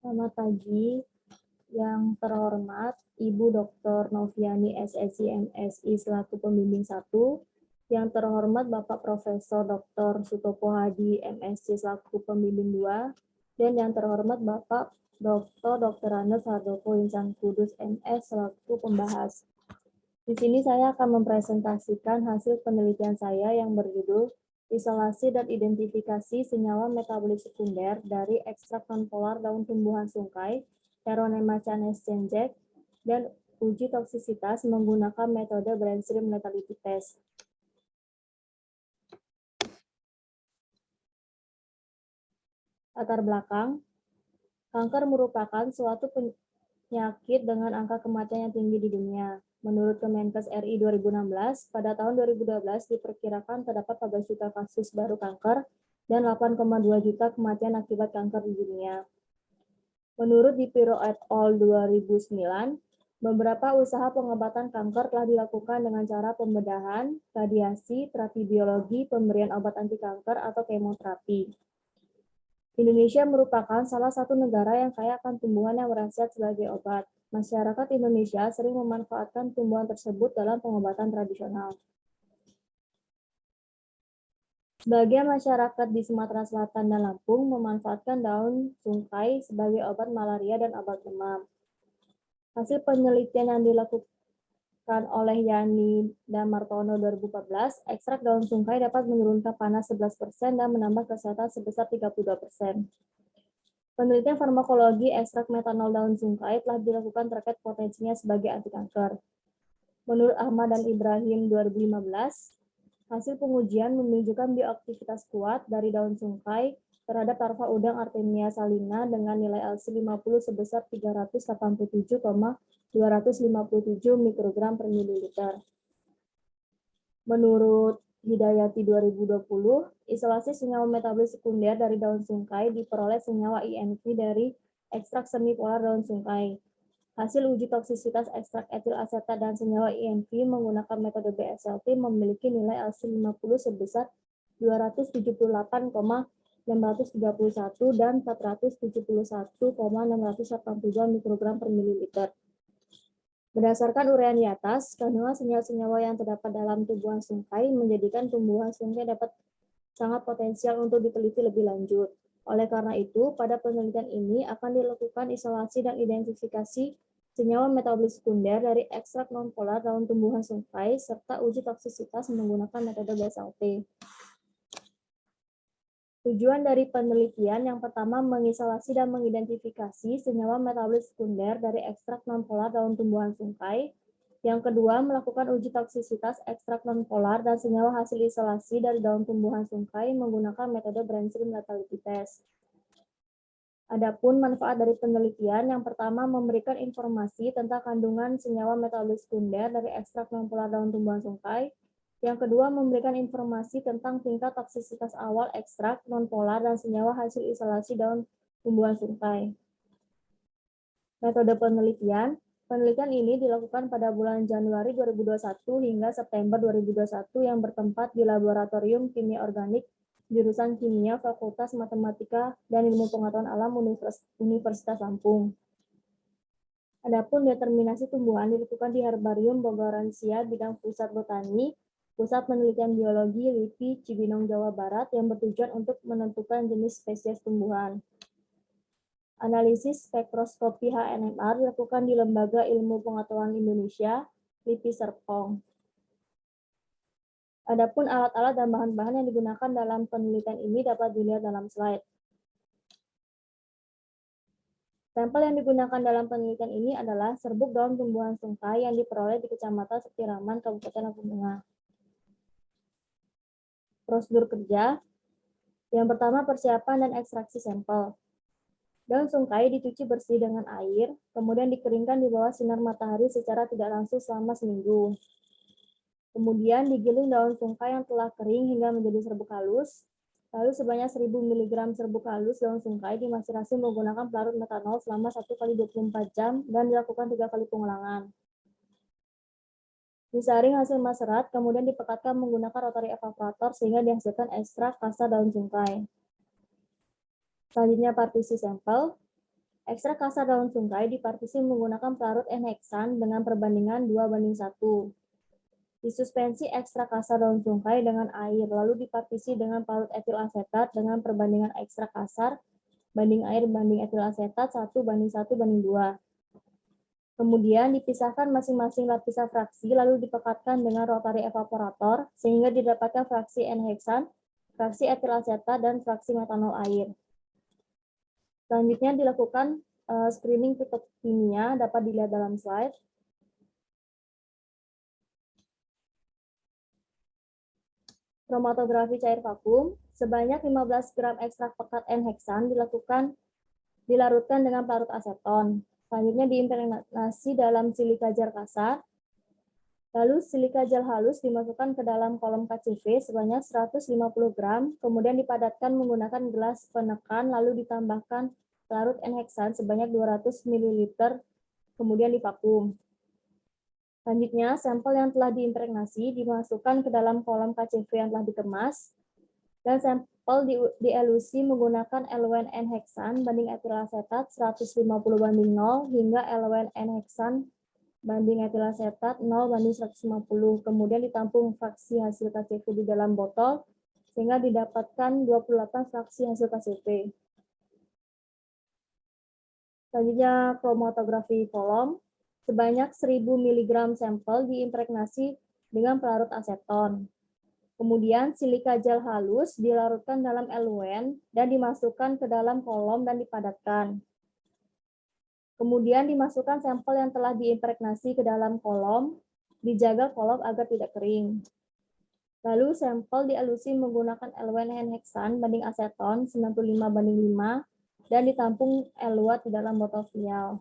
Selamat pagi, yang terhormat Ibu Dr. Noviani SSI MSI selaku pembimbing 1, yang terhormat Bapak Profesor Dr. Sutopo Hadi MSc selaku pembimbing 2, dan yang terhormat Bapak Dr. Andes Hardoko Insan Kudus MS selaku pembahas. Di sini saya akan mempresentasikan hasil penelitian saya yang berjudul Isolasi dan Identifikasi Senyawa Metabolik Sekunder dari Ekstrak Nonpolar Daun Tumbuhan Sungkai, Peronema canescens, dan uji toksisitas menggunakan metode Brainstream Lethality Test. Latar belakang, kanker merupakan suatu penyakit dengan angka kematian yang tinggi di dunia. Menurut Kemenkes RI 2016, pada tahun 2012 diperkirakan terdapat 14 juta kasus baru kanker dan 8,2 juta kematian akibat kanker di dunia. Menurut Dipiro et al. 2009, beberapa usaha pengobatan kanker telah dilakukan dengan cara pembedahan, radiasi, terapi biologi, pemberian obat anti kanker, atau kemoterapi. Indonesia merupakan salah satu negara yang kaya akan tumbuhan yang berkhasiat sebagai obat. Masyarakat Indonesia sering memanfaatkan tumbuhan tersebut dalam pengobatan tradisional. Sebagian masyarakat di Sumatera Selatan dan Lampung memanfaatkan daun sungkai sebagai obat malaria dan obat demam. Hasil penelitian yang dilakukan oleh Yani dan Martono 2014, ekstrak daun sungkai dapat menurunkan panas 11% dan menambah kesehatan sebesar 32%. Penelitian farmakologi ekstrak metanol daun sungkai telah dilakukan terkait potensinya sebagai anti kanker. Menurut Ahmad dan Ibrahim 2015, hasil pengujian menunjukkan bioaktivitas kuat dari daun sungkai terhadap larva udang Artemia salina dengan nilai LC50 sebesar 387,257 mikrogram per mililiter. Menurut Hidayati 2020, isolasi senyawa metabolik sekunder dari daun sungkai diperoleh senyawa INV dari ekstrak semipolar daun sungkai. Hasil uji toksisitas ekstrak etil asetat dan senyawa INV menggunakan metode BSLT memiliki nilai LC50 sebesar 278,631 dan 471,682 mikrogram per mililiter. Berdasarkan uraian di atas, kandungan senyawa-senyawa yang terdapat dalam tumbuhan sungkai menjadikan tumbuhan sungkai dapat sangat potensial untuk diteliti lebih lanjut. Oleh karena itu, pada penelitian ini akan dilakukan isolasi dan identifikasi senyawa metabolik sekunder dari ekstrak nonpolar daun tumbuhan sungkai serta uji toksisitas menggunakan metode BSLT. Tujuan dari penelitian yang pertama mengisolasi dan mengidentifikasi senyawa metabolik sekunder dari ekstrak nonpolar daun tumbuhan sungkai. Yang kedua, melakukan uji toksisitas ekstrak nonpolar dan senyawa hasil isolasi dari daun tumbuhan sungkai menggunakan metode Brainstream Lethality Test. Adapun manfaat dari penelitian yang pertama memberikan informasi tentang kandungan senyawa metabolik sekunder dari ekstrak nonpolar daun tumbuhan sungkai. Yang kedua, memberikan informasi tentang tingkat toksisitas awal ekstrak, nonpolar, dan senyawa hasil isolasi daun tumbuhan sungkai. Metode penelitian ini dilakukan pada bulan Januari 2021 hingga September 2021 yang bertempat di Laboratorium Kimia Organik, jurusan Kimia, Fakultas Matematika dan Ilmu Pengetahuan Alam Universitas Lampung. Adapun determinasi tumbuhan dilakukan di Herbarium Bogoransia bidang Pusat Botani, Pusat Penelitian Biologi LIPI Cibinong, Jawa Barat yang bertujuan untuk menentukan jenis spesies tumbuhan. Analisis spektroskopi HNMR dilakukan di Lembaga Ilmu Pengetahuan Indonesia, LIPI Serpong. Adapun alat-alat dan bahan-bahan yang digunakan dalam penelitian ini dapat dilihat dalam slide. Sampel yang digunakan dalam penelitian ini adalah serbuk daun tumbuhan sungkai yang diperoleh di Kecamatan Sekiraman, Kabupaten Lampung Tengah. Prosedur kerja. Yang pertama, persiapan dan ekstraksi sampel. Daun sungkai dicuci bersih dengan air, kemudian dikeringkan di bawah sinar matahari secara tidak langsung selama seminggu. Kemudian digiling daun sungkai yang telah kering hingga menjadi serbuk halus. Lalu sebanyak 1000 mg serbuk halus daun sungkai dimacerasi menggunakan pelarut metanol selama 1 kali 24 jam dan dilakukan 3 kali pengulangan. Disaring hasil maserat, kemudian dipekatkan menggunakan rotary evaporator sehingga dihasilkan ekstrak kasa daun sungkai. Selanjutnya partisi sampel. Ekstrak kasar daun sungkai dipartisi menggunakan pelarut N-heksan dengan perbandingan 2:1. Disuspensi ekstrak kasar daun sungkai dengan air, lalu dipartisi dengan pelarut etil asetat dengan perbandingan ekstrak kasar banding air banding etil asetat 1:1:2. Kemudian dipisahkan masing-masing lapisan fraksi, lalu dipekatkan dengan rotary evaporator, sehingga didapatkan fraksi N-heksan, fraksi etil asetat, dan fraksi metanol air. Selanjutnya dilakukan screening fitokimia, dapat dilihat dalam slide. Kromatografi cair vakum, sebanyak 15 gram ekstrak pekat N-heksan dilarutkan dengan pelarut aseton. Selanjutnya diimpregnasi dalam silika jar kasar. Lalu silika gel halus dimasukkan ke dalam kolom KCV sebanyak 150 gram, kemudian dipadatkan menggunakan gelas penekan, lalu ditambahkan pelarut N-heksan sebanyak 200 ml, kemudian divakum. Selanjutnya, sampel yang telah diimpregnasi dimasukkan ke dalam kolom KCV yang telah dikemas, dan sampel dielusi menggunakan eluen N-heksan banding etil asetat 150:0 hingga eluen N-heksan banding etil asetat 0:150. Kemudian ditampung fraksi hasil KCV di dalam botol, sehingga didapatkan 28 fraksi hasil KCV. Selanjutnya, kromatografi kolom. Sebanyak 1000 mg sampel diimpregnasi dengan pelarut aseton. Kemudian silika gel halus dilarutkan dalam eluen dan dimasukkan ke dalam kolom dan dipadatkan. Kemudian dimasukkan sampel yang telah diimpregnasi ke dalam kolom, dijaga kolom agar tidak kering. Lalu sampel dielusi menggunakan eluen N-heksan banding aseton 95:5 dan ditampung eluat di dalam botol vial.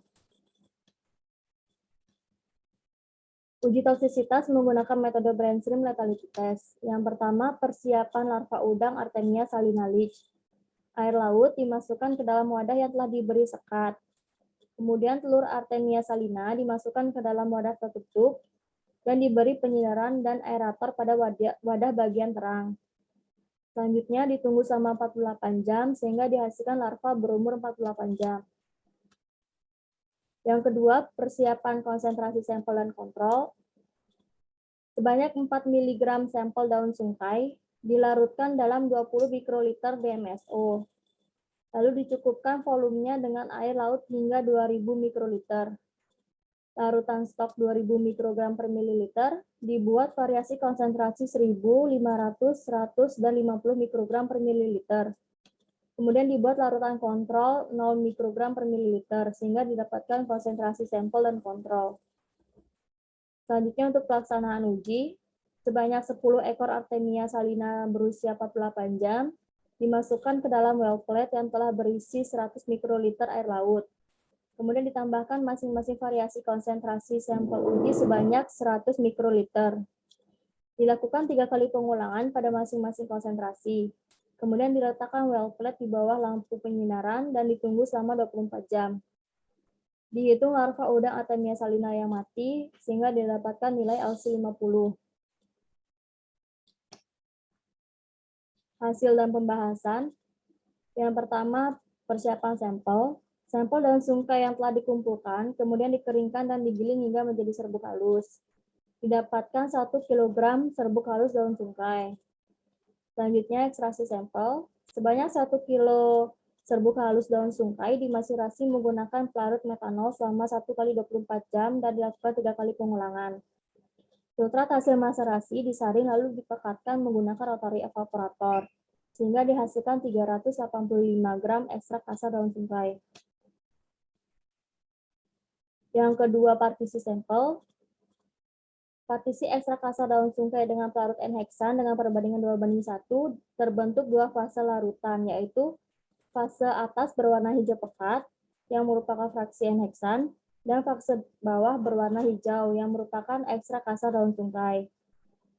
Uji toksisitas menggunakan metode brainstream lethality test. Yang pertama, persiapan larva udang Artemia salina Leach. Air laut dimasukkan ke dalam wadah yang telah diberi sekat. Kemudian telur Artemia salina dimasukkan ke dalam wadah tertutup dan diberi penyinaran dan aerator pada wadah bagian terang. Selanjutnya ditunggu selama 48 jam sehingga dihasilkan larva berumur 48 jam. Yang kedua, persiapan konsentrasi sampel dan kontrol. Sebanyak 4 mg sampel daun sungkai dilarutkan dalam 20 mikroliter DMSO. Lalu dicukupkan volumenya dengan air laut hingga 2000 mikroliter. Larutan stok 2000 mikrogram per mililiter dibuat variasi konsentrasi 1000, 500, 100, dan 50 mikrogram per mililiter. Kemudian dibuat larutan kontrol 0 mikrogram per mililiter sehingga didapatkan konsentrasi sampel dan kontrol. Selanjutnya untuk pelaksanaan uji, sebanyak 10 ekor Artemia salina berusia 48 jam dimasukkan ke dalam well plate yang telah berisi 100 mikroliter air laut. Kemudian ditambahkan masing-masing variasi konsentrasi sampel uji sebanyak 100 mikroliter. Dilakukan 3 kali pengulangan pada masing-masing konsentrasi. Kemudian diletakkan well plate di bawah lampu penyinaran dan ditunggu selama 24 jam. Dihitung larva udang Artemia salina yang mati sehingga didapatkan nilai LC50. Hasil dan pembahasan. Yang pertama, persiapan sampel. Sampel daun sungkai yang telah dikumpulkan, kemudian dikeringkan dan digiling hingga menjadi serbuk halus. Didapatkan 1 kg serbuk halus daun sungkai. Selanjutnya, ekstraksi sampel. Sebanyak 1 kg serbuk halus daun sungkai dimaserasi menggunakan pelarut metanol selama 1 kali 24 jam dan dilakukan 3 kali pengulangan. Filtrat hasil maserasi disaring lalu dipekatkan menggunakan rotary evaporator, sehingga dihasilkan 385 gram ekstrak kasar daun sungkai. Yang kedua, partisi sampel. Partisi ekstrak kasar daun sungkai dengan pelarut N-heksan dengan perbandingan 2:1 terbentuk 2 fase larutan, yaitu fase atas berwarna hijau pekat yang merupakan fraksi N-heksan dan fase bawah berwarna hijau yang merupakan ekstrak kasar daun sungkai.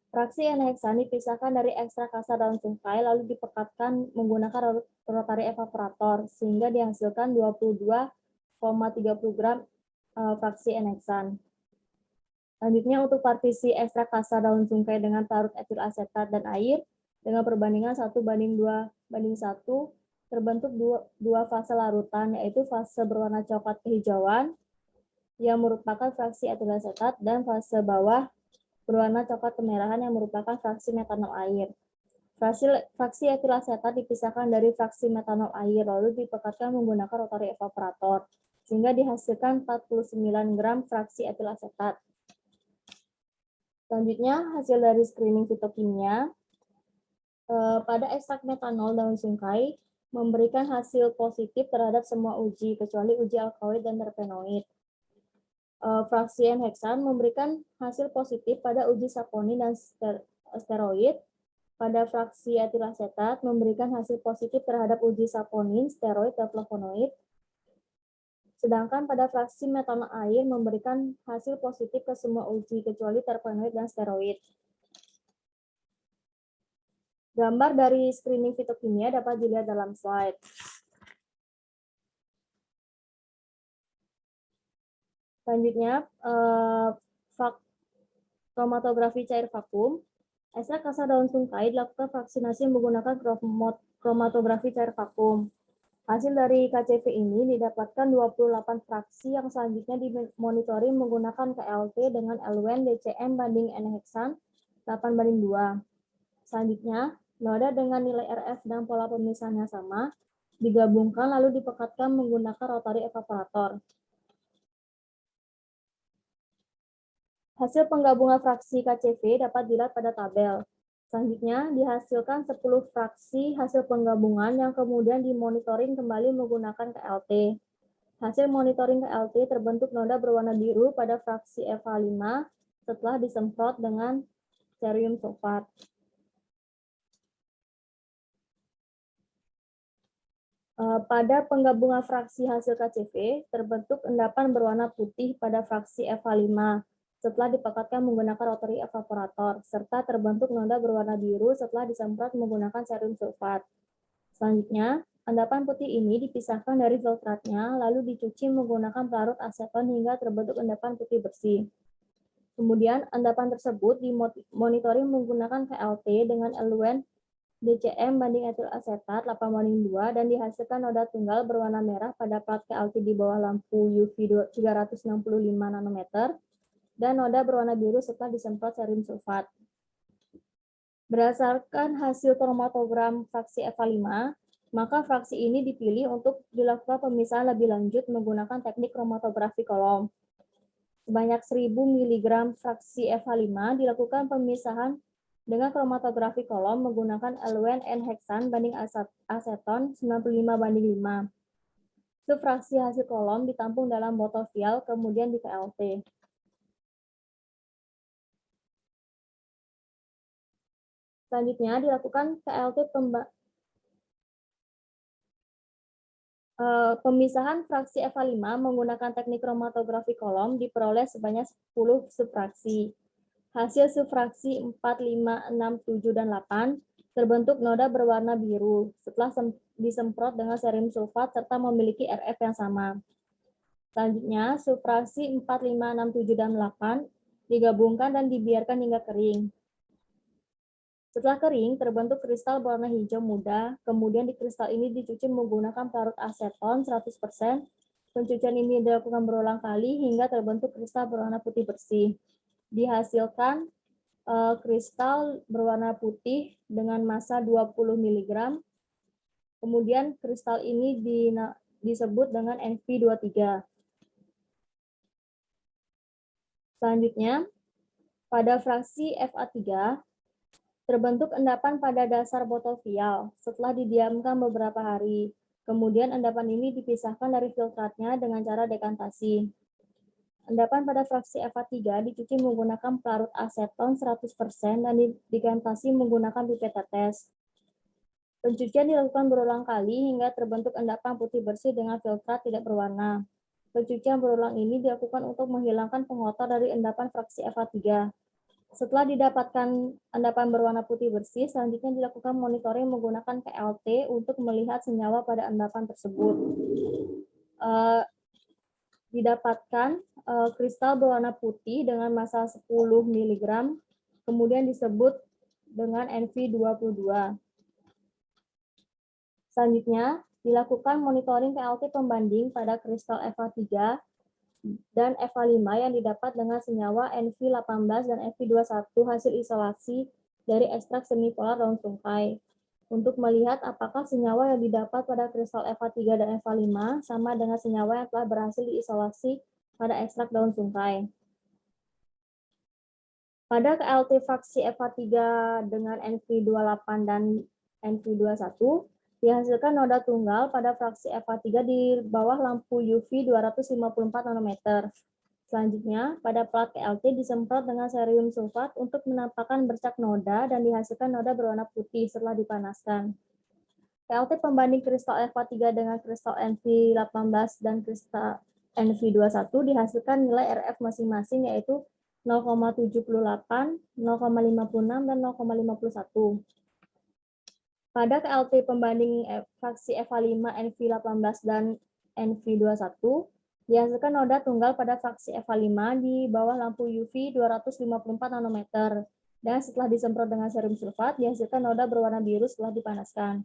Fraksi N-heksan dipisahkan dari ekstrak kasar daun sungkai lalu dipekatkan menggunakan rotary evaporator sehingga dihasilkan 22,30 gram fraksi N-heksan. Selanjutnya untuk partisi ekstrak kasar daun sungkai dengan pelarut etil asetat dan air dengan perbandingan 1:2:1, terbentuk dua fase larutan, yaitu fase berwarna coklat kehijauan yang merupakan fraksi etil asetat dan fase bawah berwarna coklat kemerahan yang merupakan fraksi metanol air. Fraksi etil asetat dipisahkan dari fraksi metanol air lalu dipekatkan menggunakan rotary evaporator sehingga dihasilkan 49 gram fraksi etil asetat. Selanjutnya hasil dari screening fitokimia pada ekstrak metanol daun sungkai memberikan hasil positif terhadap semua uji kecuali uji alkaloid dan terpenoid. Fraksi N-heksan memberikan hasil positif pada uji saponin dan steroid. Pada fraksi etil asetat memberikan hasil positif terhadap uji saponin, steroid, dan flavonoid. Sedangkan pada fraksi metanol air memberikan hasil positif ke semua uji kecuali terpenoid dan steroid. Gambar dari screening fitokimia dapat dilihat dalam slide. Selanjutnya, kromatografi cair vakum. Ekstrak kasar daun sungkai dilakukan vaksinasi menggunakan kromatografi cair vakum. Hasil dari KCV ini didapatkan 28 fraksi yang selanjutnya dimonitoring menggunakan KLT dengan LWN DCM banding N-heksan 8:2. Selanjutnya, noda dengan nilai RF dan pola pemisahannya sama digabungkan lalu dipekatkan menggunakan rotary evaporator. Hasil penggabungan fraksi KCV dapat dilihat pada tabel. Selanjutnya, dihasilkan 10 fraksi hasil penggabungan yang kemudian dimonitoring kembali menggunakan KLT. Hasil monitoring KLT terbentuk noda berwarna biru pada fraksi FH5 setelah disemprot dengan cerium sulfat. Pada penggabungan fraksi hasil KCV, terbentuk endapan berwarna putih pada fraksi FH5 setelah dipekatkan menggunakan rotary evaporator, serta terbentuk noda berwarna biru setelah disemprot menggunakan cerium sulfat. Selanjutnya, endapan putih ini dipisahkan dari filtratnya, lalu dicuci menggunakan pelarut aseton hingga terbentuk endapan putih bersih. Kemudian, endapan tersebut dimonitoring menggunakan KLT dengan eluen DCM banding etil asetat 8:2 dan dihasilkan noda tunggal berwarna merah pada plat KLT di bawah lampu UV 365 nanometer dan noda berwarna biru setelah disemprot cerium sulfat. Berdasarkan hasil kromatogram fraksi FH5, maka fraksi ini dipilih untuk dilakukan pemisahan lebih lanjut menggunakan teknik kromatografi kolom. Sebanyak 1000 mg fraksi FH5 dilakukan pemisahan dengan kromatografi kolom menggunakan LWN N-heksan banding aseton 95:5. Fraksi hasil kolom ditampung dalam botol vial kemudian di KLT. Selanjutnya dilakukan KLT pemisahan fraksi FH5 menggunakan teknik kromatografi kolom diperoleh sebanyak 10 subfraksi. Hasil subfraksi 4, 5, 6, 7, dan 8 terbentuk noda berwarna biru setelah disemprot dengan cerium sulfat serta memiliki RF yang sama. Selanjutnya, subfraksi 4, 5, 6, 7, dan 8 digabungkan dan dibiarkan hingga kering. Setelah kering, terbentuk kristal berwarna hijau muda, kemudian di kristal ini dicuci menggunakan pelarut aseton 100%. Pencucian ini dilakukan berulang kali hingga terbentuk kristal berwarna putih bersih. Dihasilkan kristal berwarna putih dengan massa 20 mg. Kemudian kristal ini disebut dengan NV23. Selanjutnya, pada fraksi FA3, terbentuk endapan pada dasar botol vial setelah didiamkan beberapa hari. Kemudian endapan ini dipisahkan dari filtratnya dengan cara dekantasi. Endapan pada fraksi FA3 dicuci menggunakan pelarut aseton 100% dan dekantasi menggunakan pipet tetes. Pencucian dilakukan berulang kali hingga terbentuk endapan putih bersih dengan filtrat tidak berwarna. Pencucian berulang ini dilakukan untuk menghilangkan pengotor dari endapan fraksi FA3. Setelah didapatkan endapan berwarna putih bersih, selanjutnya dilakukan monitoring menggunakan KLT untuk melihat senyawa pada endapan tersebut. Didapatkan kristal berwarna putih dengan massa 10 mg, kemudian disebut dengan NV22. Selanjutnya, dilakukan monitoring PLT pembanding pada kristal FA3 dan FA5 yang didapat dengan senyawa NV18 dan NV21 hasil isolasi dari ekstrak semipolar daun tungkai. Untuk melihat apakah senyawa yang didapat pada kristal FA3 dan FA5 sama dengan senyawa yang telah berhasil diisolasi pada ekstrak daun tungkai. Pada KLT fraksi FA3 dengan NV28 dan NV21, dihasilkan noda tunggal pada fraksi FA3 di bawah lampu UV 254 nanometer. Selanjutnya, pada plat KLT disemprot dengan cerium sulfat untuk menampakkan bercak noda dan dihasilkan noda berwarna putih setelah dipanaskan. KLT pembanding kristal FA3 dengan kristal NV18 dan kristal NV21 dihasilkan nilai RF masing-masing yaitu 0,78, 0,56, dan 0,51. Pada KLT pembanding fraksi FA5, NV18, dan NV21, dihasilkan noda tunggal pada fraksi FA5 di bawah lampu UV 254 nanometer. Dan setelah disemprot dengan serum sulfat, dihasilkan noda berwarna biru setelah dipanaskan.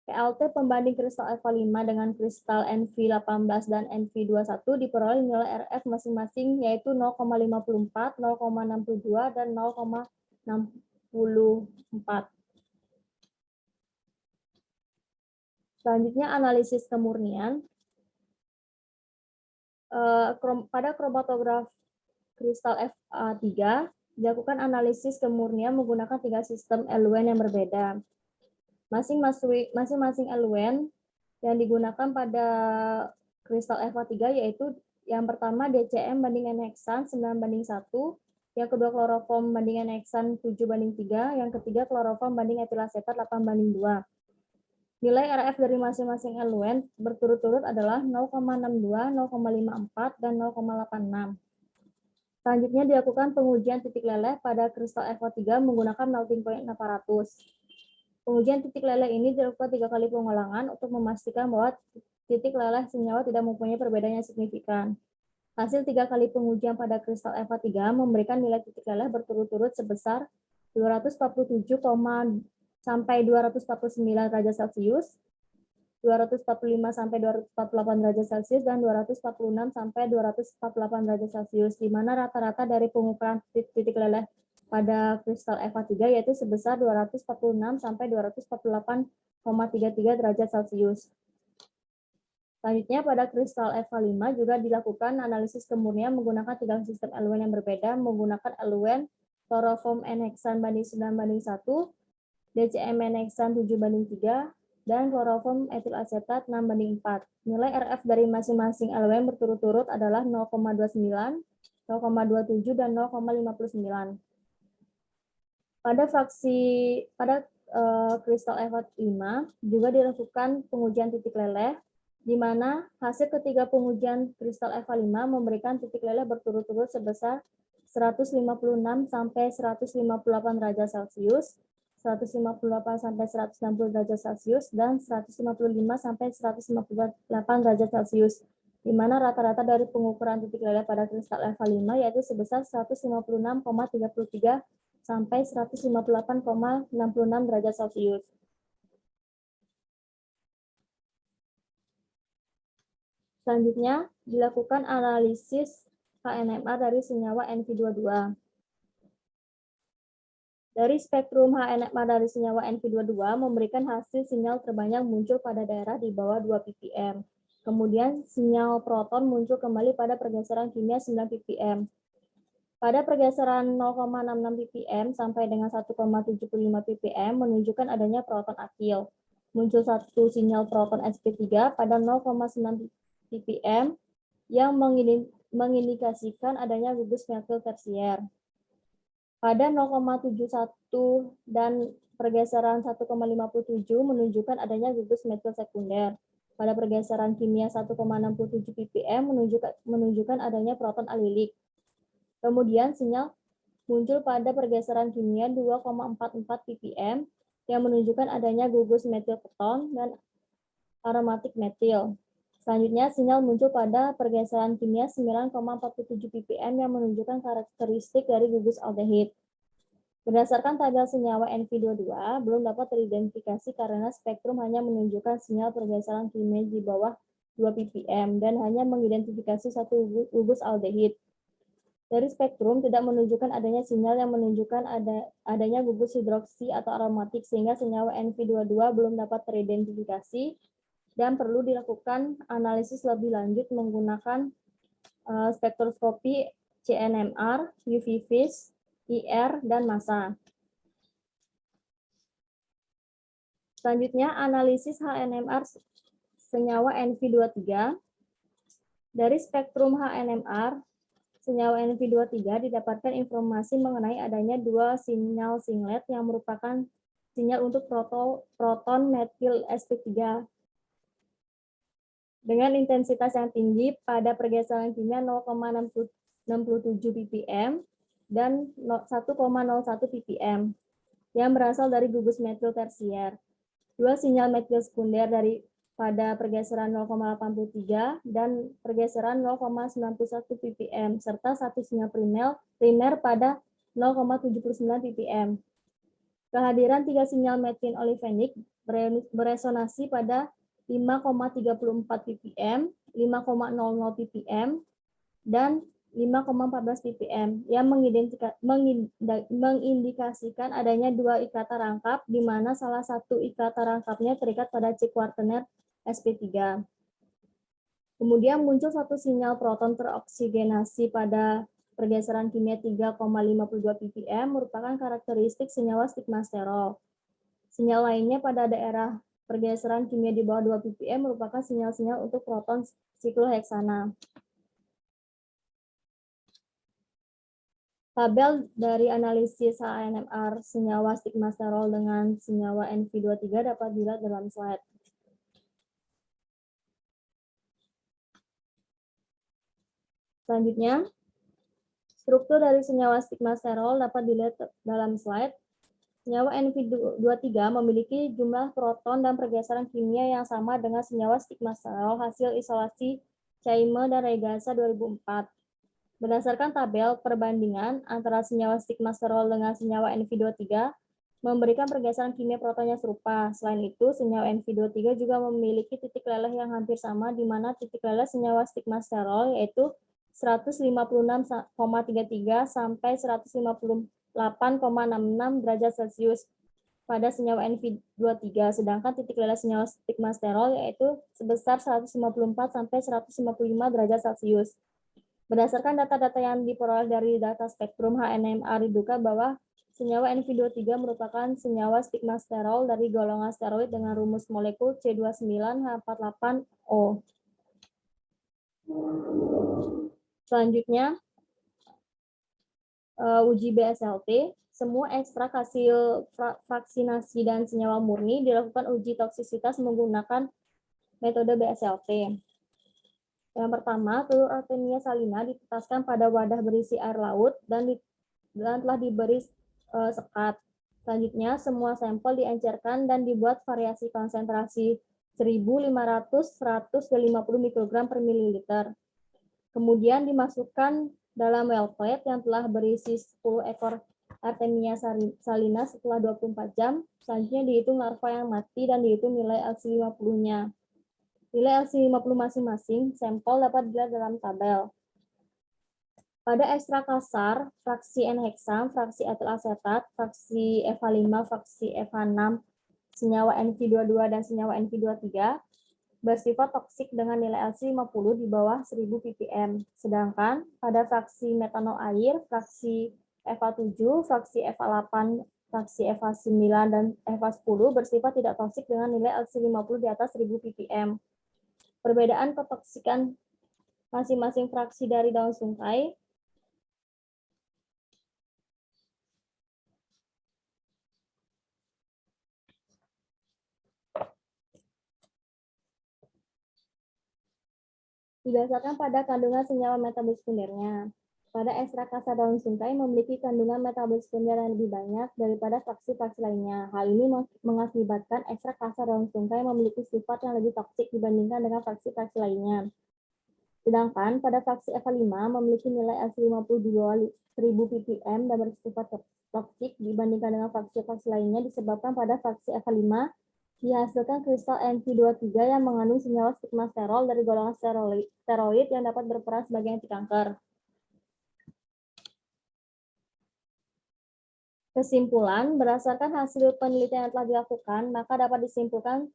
PLT pembanding kristal FA5 dengan kristal NV18 dan NV21 diperoleh nilai RF masing-masing yaitu 0,54, 0,62, dan 0,64. Selanjutnya analisis kemurnian. Pada kromatograf kristal FA3 dilakukan analisis kemurnian menggunakan 3 sistem eluen yang berbeda. Masing-masing eluen yang digunakan pada kristal FA3 yaitu yang pertama DCM banding N-heksan 9:1, yang kedua kloroform banding N-heksan 7:3, yang ketiga kloroform banding etilasetat 8:2. Nilai RF dari masing-masing eluen berturut-turut adalah 0,62, 0,54, dan 0,86. Selanjutnya dilakukan pengujian titik leleh pada kristal FA3 menggunakan melting point 400. Pengujian titik leleh ini dilakukan 3 kali pengulangan untuk memastikan bahwa titik leleh senyawa tidak mempunyai perbedaan yang signifikan. Hasil 3 kali pengujian pada kristal FA3 memberikan nilai titik leleh berturut-turut sebesar 247, sampai 249 derajat Celcius, 245 sampai 248 derajat Celcius, dan 246 sampai 248 derajat Celcius, di mana rata-rata dari pengukuran titik leleh pada kristal FA3 yaitu sebesar 246 sampai 248,33 derajat Celcius. Selanjutnya pada kristal FA5 juga dilakukan analisis kemurnian menggunakan 3 sistem eluen yang berbeda menggunakan eluen kloroform N-heksan banding 9:1, DCM N-heksan 7:3, dan kloroform etilasetat 6:4. Nilai RF dari masing-masing eluen berturut-turut adalah 0,29, 0,27, dan 0,59. Pada kristal FA5 juga dilakukan pengujian titik leleh, di mana hasil ketiga pengujian kristal FA5 memberikan titik leleh berturut-turut sebesar 156 sampai 158 derajat Celcius, 158 sampai 160 derajat Celcius, dan 155 sampai 158 derajat Celcius, di mana rata-rata dari pengukuran titik leleh pada kristal FA5 yaitu sebesar 156,33 sampai 158,66 derajat Celcius. Selanjutnya, dilakukan analisis HNMR dari senyawa NV22. Dari spektrum HNMR dari senyawa NV22 memberikan hasil sinyal terbanyak muncul pada daerah di bawah 2 ppm. Kemudian sinyal proton muncul kembali pada pergeseran kimia 9 ppm. Pada pergeseran 0,66 ppm sampai dengan 1,75 ppm menunjukkan adanya proton akil. Muncul satu sinyal proton sp3 pada 0,9 ppm yang mengindikasikan adanya gugus metil tersier. Pada 0,71 dan pergeseran 1,57 menunjukkan adanya gugus metil sekunder. Pada pergeseran kimia 1,67 ppm menunjukkan adanya proton alilik. Kemudian sinyal muncul pada pergeseran kimia 2,44 ppm yang menunjukkan adanya gugus metil keton dan aromatik metil. Selanjutnya sinyal muncul pada pergeseran kimia 9,47 ppm yang menunjukkan karakteristik dari gugus aldehid. Berdasarkan tabel senyawa NV22, belum dapat teridentifikasi karena spektrum hanya menunjukkan sinyal pergeseran kimia di bawah 2 ppm dan hanya mengidentifikasi satu gugus aldehid. Dari spektrum tidak menunjukkan adanya sinyal yang menunjukkan adanya gugus hidroksi atau aromatik sehingga senyawa NV22 belum dapat teridentifikasi dan perlu dilakukan analisis lebih lanjut menggunakan spektroskopi CNMR, UV-Vis, IR, dan massa. Selanjutnya, analisis HNMR senyawa NV23. Dari spektrum HNMR, senyawa NV23 didapatkan informasi mengenai adanya dua sinyal singlet yang merupakan sinyal untuk proton metil sp3 dengan intensitas yang tinggi pada pergeseran kimia 0,67 ppm dan 1,01 ppm yang berasal dari gugus metil tersier. Dua sinyal metil sekunder pada pergeseran 0,83 dan pergeseran 0,91 ppm serta satu sinyal primer pada 0,79 ppm. Kehadiran tiga sinyal metil olefenik beresonansi pada 5,34 ppm, 5,00 ppm, dan 5,14 ppm yang mengindikasikan adanya dua ikatan rangkap di mana salah satu ikatan rangkapnya terikat pada C kuartener sp3. Kemudian muncul satu sinyal proton teroksigenasi pada pergeseran kimia 3,52 ppm merupakan karakteristik senyawa stigmasterol. Sinyal lainnya pada daerah pergeseran kimia di bawah 2 ppm merupakan sinyal-sinyal untuk proton sikloheksana. Tabel dari analisis HNMR senyawa stigmasterol dengan senyawa NV23 dapat dilihat dalam slide. Selanjutnya, struktur dari senyawa stigmasterol dapat dilihat dalam slide. Senyawa NV23 memiliki jumlah proton dan pergeseran kimia yang sama dengan senyawa stigmasterol hasil isolasi Chaime dan Regasa 2004. Berdasarkan tabel perbandingan antara senyawa stigmasterol dengan senyawa NV23 memberikan pergeseran kimia protonnya serupa. Selain itu, senyawa NV23 juga memiliki titik leleh yang hampir sama di mana titik leleh senyawa stigmasterol yaitu 156,33 sampai 158,66 derajat Celcius pada senyawa NV23, sedangkan titik leleh senyawa stigmasterol yaitu sebesar 154 sampai 155 derajat Celcius. Berdasarkan data-data yang diperoleh dari data spektrum HNMR diduga bahwa senyawa NV23 merupakan senyawa stigmasterol dari golongan steroid dengan rumus molekul C29H48O. Selanjutnya, uji BSLT. Semua ekstrak hasil vaksinasi dan senyawa murni dilakukan uji toksisitas menggunakan metode BSLT. Yang pertama, telur Artemia salina ditetaskan pada wadah berisi air laut dan telah diberi sekat. Selanjutnya, semua sampel diencerkan dan dibuat variasi konsentrasi 1.500, 100, dan 50 mikrogram per mililiter. Kemudian dimasukkan dalam well plate yang telah berisi 10 ekor Artemia salina setelah 24 jam. Selanjutnya dihitung larva yang mati dan dihitung nilai LC50-nya. Nilai LC50 masing-masing sampel dapat dilihat dalam tabel. Pada ekstrak kasar, fraksi N-heksam, fraksi etil asetat, fraksi FH5, fraksi FH6, senyawa NV22 dan senyawa NV23 bersifat toksik dengan nilai LC50 di bawah 1000 ppm. Sedangkan pada fraksi metanol air, fraksi FH7, fraksi FH8, fraksi FH9, dan FH10 bersifat tidak toksik dengan nilai LC50 di atas 1000 ppm. Perbedaan ketoksikan masing-masing fraksi dari daun sungkai didasarkan pada kandungan senyawa metabolit sekundernya. Pada ekstrak kasar daun sungkai memiliki kandungan metabolit sekunder yang lebih banyak daripada fraksi-fraksi lainnya. Hal ini mengakibatkan ekstrak kasar daun sungkai memiliki sifat yang lebih toksik dibandingkan dengan fraksi-fraksi lainnya. Sedangkan pada fraksi F5 memiliki nilai F52.000 ppm dan bersifat toksik dibandingkan dengan fraksi-fraksi lainnya disebabkan pada fraksi F5 dihasilkan kristal Np23 yang mengandung senyawa stigmasterol dari golongan steroid yang dapat berperan sebagai anti kanker. Kesimpulan, berdasarkan hasil penelitian yang telah dilakukan, maka dapat disimpulkan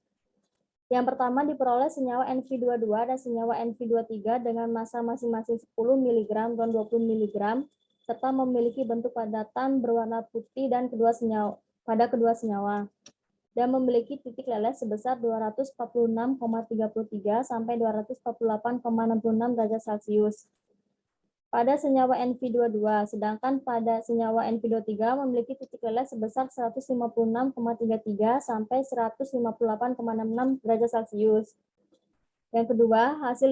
yang pertama diperoleh senyawa Nv22 dan senyawa Nv23 dengan massa masing-masing 10 mg dan 20 mg, serta memiliki bentuk padatan berwarna putih dan kedua senyawa, dan memiliki titik leles sebesar 246,33 sampai 248,66 derajat Celcius pada senyawa Nv22, sedangkan pada senyawa Nv23 memiliki titik leles sebesar 156,33 sampai 158,66 derajat Celcius. Yang kedua, hasil